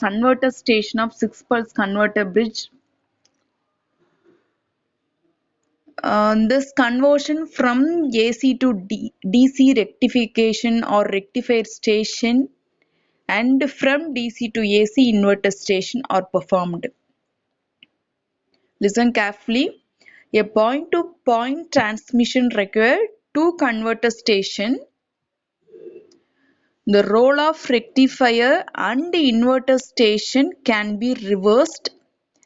converter station of 6 pulse converter bridge. This conversion from AC to DC rectification or rectifier station and from DC to AC inverter station are performed. Listen carefully. A point-to-point transmission required two converter stations. The role of rectifier and inverter station can be reversed,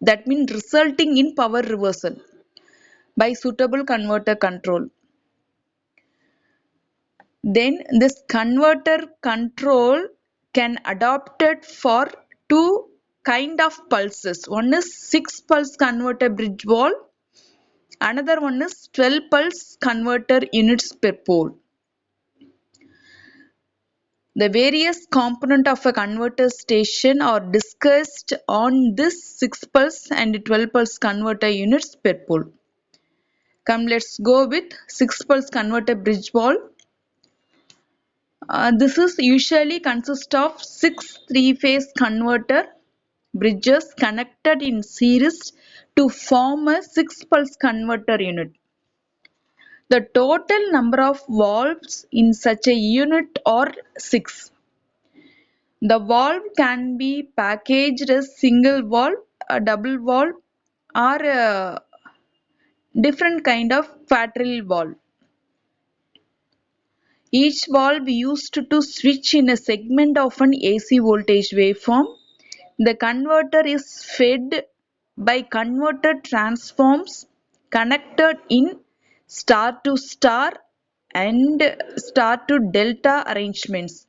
that means resulting in power reversal by suitable converter control. Then this converter control can adopted for two kind of pulses. One is 6 pulse converter bridge wall, another one is 12 pulse converter units per pole. The various components of a converter station are discussed on this 6 pulse and 12 pulse converter units per pole. Come, let's go with 6 pulse converter bridge wall. This is usually consists of 6 three-phase converter bridges connected in series to form a 6 pulse converter unit. The total number of valves in such a unit are 6. The valve can be packaged as single valve, a double valve, or a different kind of quadrille valve. Each valve used to switch in a segment of an AC voltage waveform. The converter is fed by converter transforms connected in star to star and star to delta arrangements.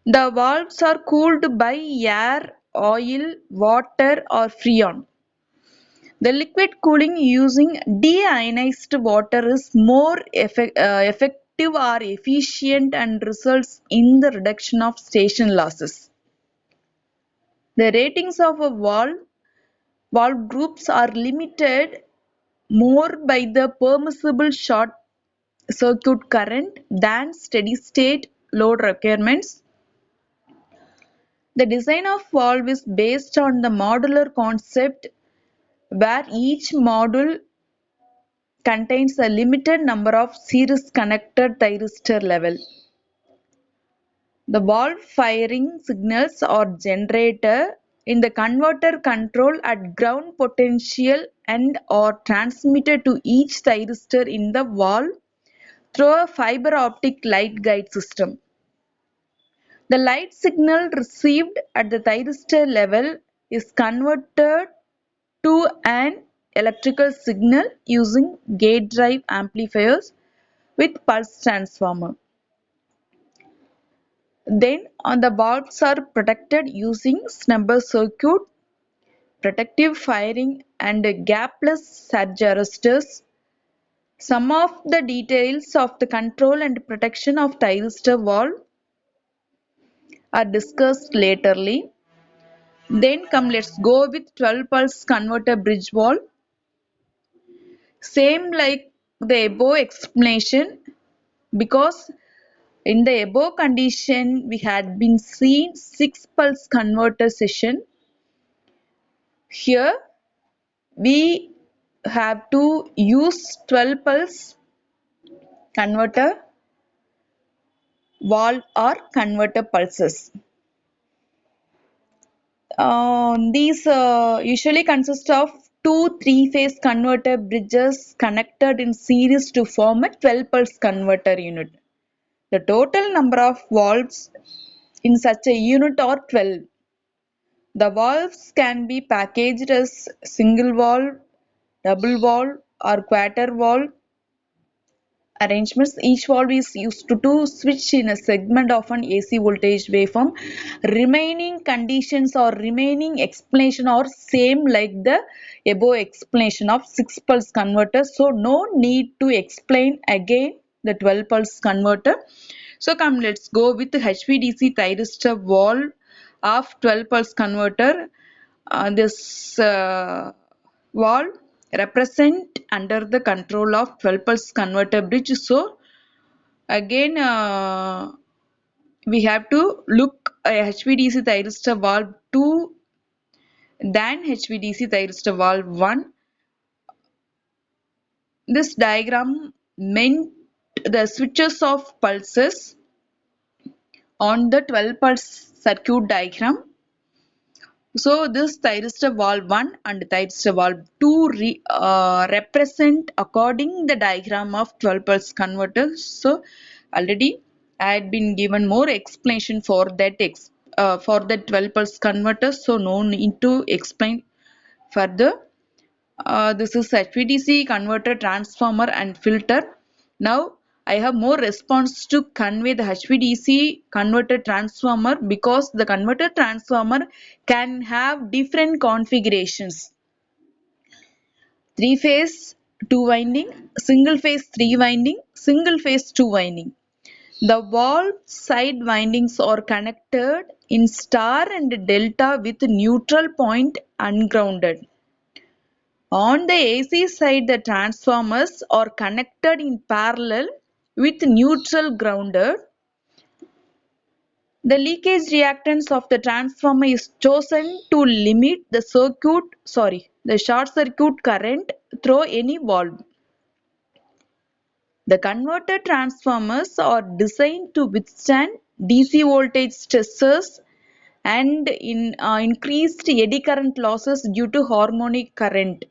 The valves are cooled by air, oil, water or freon. The liquid cooling using deionized water is more effective or efficient and results in the reduction of station losses. The ratings of a valve groups are limited more by the permissible short circuit current than steady state load requirements. The design of valve is based on the modular concept where each module contains a limited number of series connected thyristor level. The valve firing signals are generated in the converter control at ground potential and are transmitted to each thyristor in the valve through a fiber optic light guide system. The light signal received at the thyristor level is converted to an electrical signal using gate drive amplifiers with pulse transformer. Then the valves are protected using snubber circuit, protective firing and gapless surge arresters. Some of the details of the control and protection of thyristor valve are discussed laterly. Then let's go with 12 pulse converter bridge valve. Same like the above explanation, because in the above condition we had been seen 6 pulse converter session. Here we have to use 12 pulse converter valve or converter pulses. These usually consist of two three-phase converter bridges connected in series to form a 12 pulse converter unit. The total number of valves in such a unit are 12. The valves can be packaged as single valve, double valve or quarter valve arrangements. Each valve is used to switch in a segment of an AC voltage waveform. Remaining conditions or remaining explanation are same like the above explanation of 6 pulse converter. So no need to explain again the 12 pulse converter. So come, let's go with the HVDC thyristor valve of 12 pulse converter. This valve represent under the control of 12 pulse converter bridge. So again we have to look a HVDC thyristor valve 2 than HVDC thyristor valve 1. This diagram meant the switches of pulses on the 12 pulse circuit diagram. So this thyristor valve 1 and thyristor valve 2 represent according the diagram of 12 pulse converter. So already I had been given more explanation for that for the 12 pulse converter, so no need to explain further. This is HVDC converter, transformer and filter. Now I have more response to convey the HVDC converter transformer because the converter transformer can have different configurations. 3 phase 2 winding, single phase 3 winding, single phase 2 winding. The valve side windings are connected in star and delta with neutral point ungrounded. On the AC side, the transformers are connected in parallel with neutral grounded. The leakage reactance of the transformer is chosen to limit the short circuit current through any valve. The converter transformers are designed to withstand DC voltage stressors and increased eddy current losses due to harmonic current.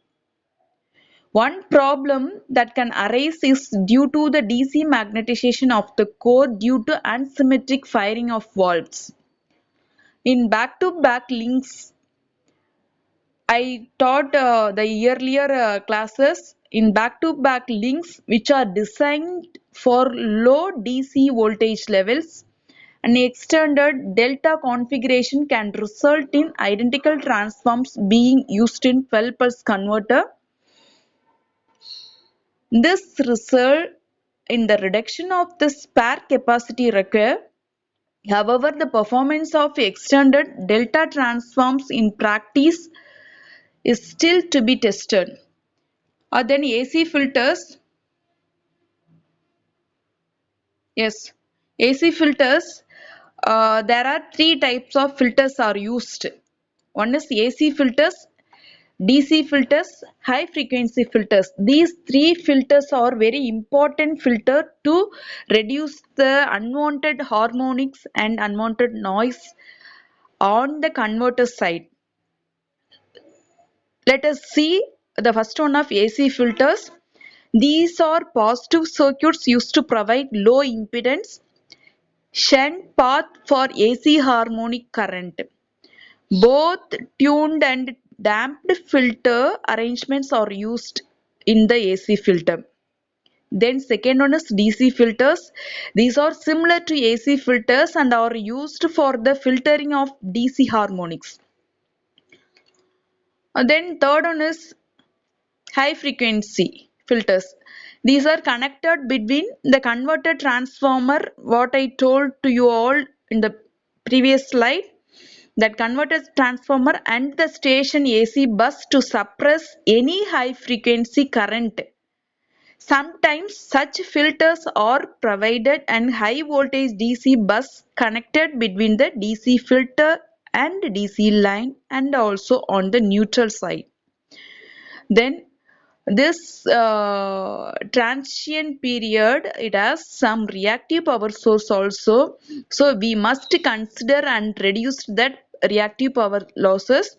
One problem that can arise is due to the DC magnetization of the core due to asymmetric firing of valves. In back-to-back links, I taught the earlier classes in back-to-back links which are designed for low DC voltage levels. An extended delta configuration can result in identical transforms being used in 12 pulse converter. This results in the reduction of the spare capacity required. However, the performance of extended delta transforms in practice is still to be tested. Then AC filters. Yes, AC filters. There are three types of filters are used. One is AC filters, DC filters, high frequency filters. These three filters are very important filter to reduce the unwanted harmonics and unwanted noise on the converter side. Let us see the first one of AC filters. These are positive circuits used to provide low impedance shunt path for AC harmonic current. Both tuned and damped filter arrangements are used in the AC filter. Then second one is DC filters. These are similar to AC filters and are used for the filtering of DC harmonics. Then third one is high frequency filters. These are connected between the converter transformer, what I told to you all in the previous slide, that converter transformer and the station AC bus to suppress any high frequency current. Sometimes such filters are provided and high voltage DC bus connected between the DC filter and DC line and also on the neutral side. Then this transient period, it has some reactive power source also, so we must consider and reduce that reactive power losses.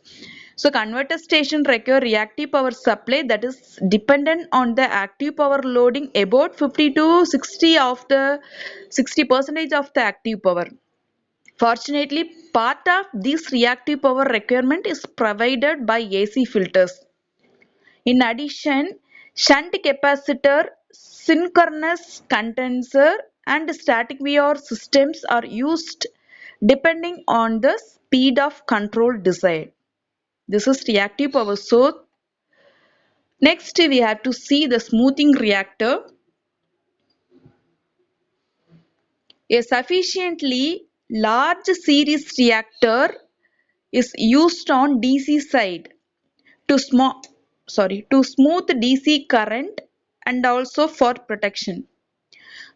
So converter station require reactive power supply that is dependent on the active power loading about 50 to 60 of the 60% of the active power. Fortunately, part of this reactive power requirement is provided by AC filters. In addition, shunt capacitor, synchronous condenser and static VR systems are used depending on the speed of control desired. This is reactive power source. Next, we have to see the smoothing reactor. A sufficiently large series reactor is used on DC side to smooth DC current and also for protection.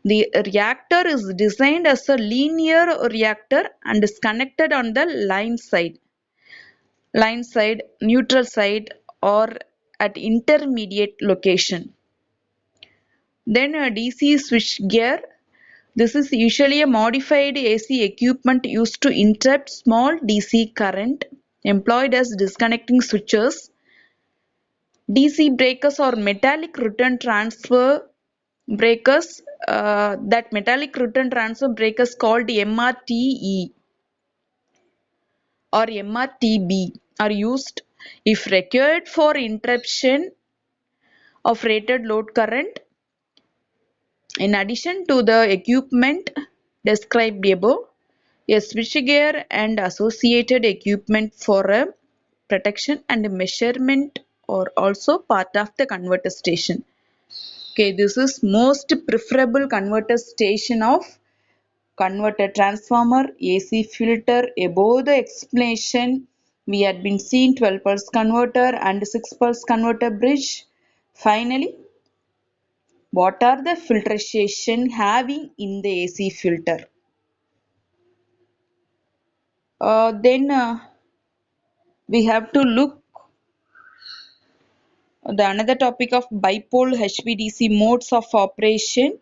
The reactor is designed as a linear reactor and is connected on the line side, neutral side, or at intermediate location. Then a DC switchgear. This is usually a modified AC equipment used to interrupt small DC current, employed as disconnecting switches. DC breakers or metallic return transfer breakers. That metallic return transfer breakers called MRTE or MRTB are used if required for interruption of rated load current. In addition to the equipment described above, a switchgear and associated equipment for protection and measurement are also part of the converter station. Okay, this is most preferable converter station of converter transformer, AC filter. Above the explanation, we had been seeing 12 pulse converter and 6 pulse converter bridge. Finally, what are the filtration having in the AC filter? Then we have to look the another topic of bipole HVDC modes of operation.